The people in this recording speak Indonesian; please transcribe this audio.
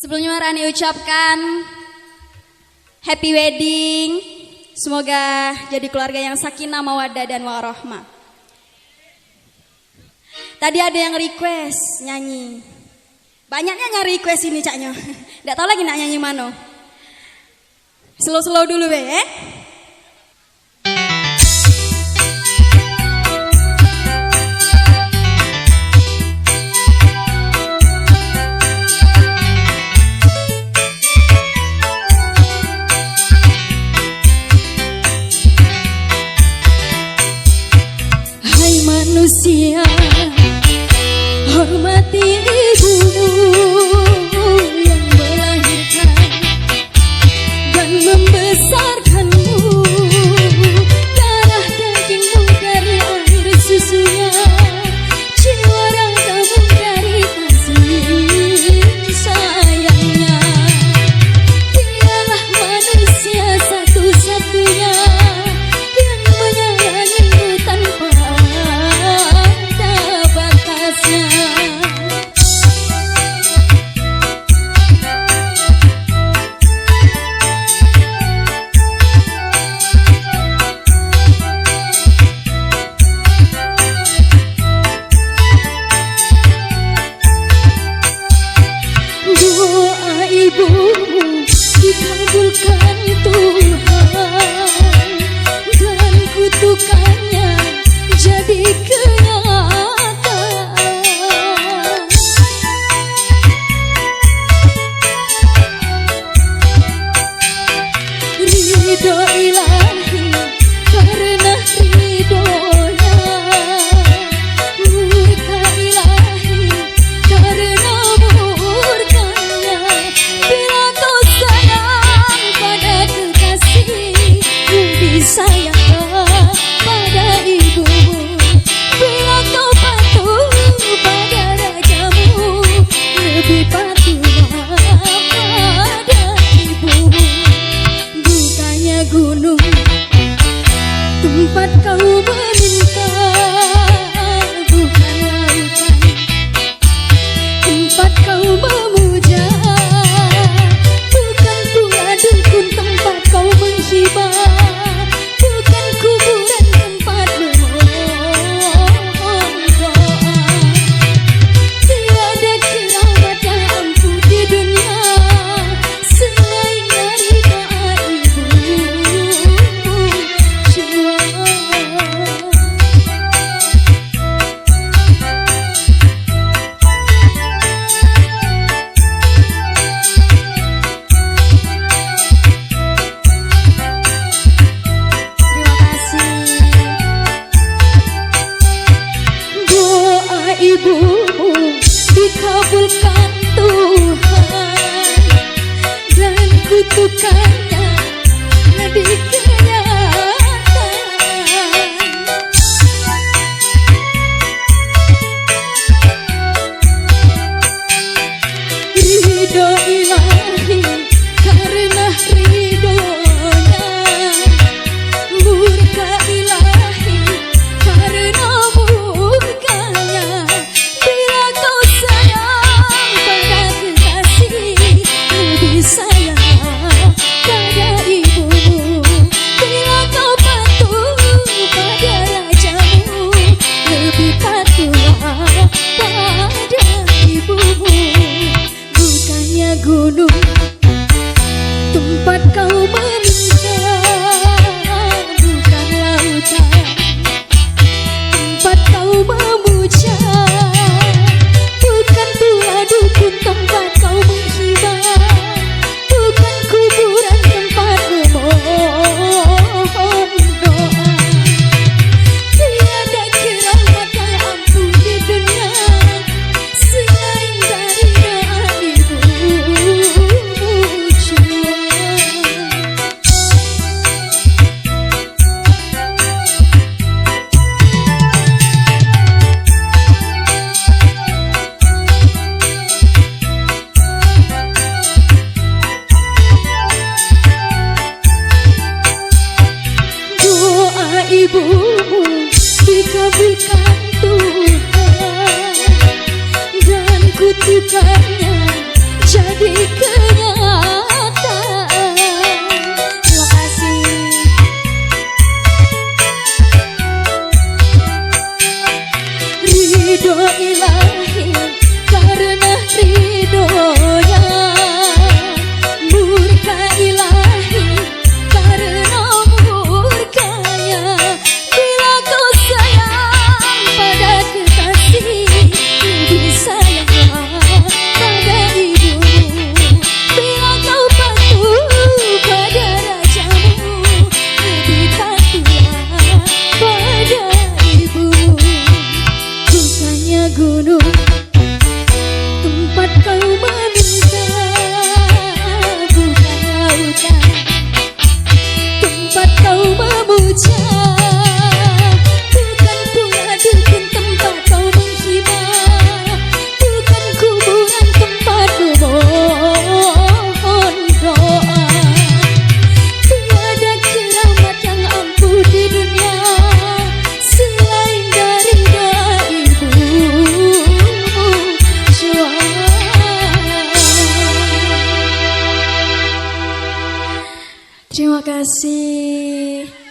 Sebelumnya Rani ucapkan happy wedding. Semoga jadi keluarga yang sakinah, mawaddah dan warahmah. Tadi ada yang request nyanyi. Banyaknya yang request ini caknya. Nggak tahu lagi nak nyanyi mana. Slow-slow dulu be ya. Hai manusia, hormati ibumu yang melahirkan dan membesarkanmu. Darah dagingmu dari air susunya, jiwa ragamu dari kasih sayangnya. Dialah manusia satu-satunya yang menyayangimu tanpa ada batasnya. Doa ibumu dikabulkan Tuhan dan kutukannya jadi kenyataan. Ridho ilahi karena ridhonya, murka ilahi karena murkanya. Bila kau sayang pada kekasih, lebih sayang pada ibumu. Bila kau patuh pada rajamu, lebih patuhlah pada ibumu. Bukannya gunung tempat kau meminta, bukan lautan tempat kau memuja, bukan pula dukun tempat kau menghibah, bukan kuburan tempat memohon doa. Tiada kerabat yang ampuh di dunia selain dari doa ibumu jua. Terima kasih. Doa ibumu dikabulkan Tuhan dan kutukannya jadi kenyataan. Ridho ilahi karena ridhonya, murka ilahi karena murkanya. Bila kau sayang pada kekasih, lebih sayang pada ibumu. Bila kau patuh pada rajamu, lebih patuhlah pada ibumu. Bukannya gunung tempat kau meminta, bukan lautan tempat kau memuja, bukan pula dukun tempat kau menghibah, bukan kuburan tempat memohon doa. Tiada kerabat yang ampuh di dunia selain dari doa ibumu jua. Doa ibumu dikabulkan Tuhan dan kutukannya jadi jadi kenyataan. Terima kasih. Ridho ilahi karena ridhonya, murka ilahi karena murkanya. Bila kau sayang pada kekasih, lebih sayanglah pada ibumu. Bila kau patuh pada rajamu, lebih patuhlah pada ibumu. Bukannya gunung tempat kau meminta, bukan lautan tempat kau memuja, bukan pula dukun tempat kau menghibah, bukan kuburan tempat memohon doa. Tiada keramat yang ampuh di dunia selain dari doa ibumu Joa. Terima kasih.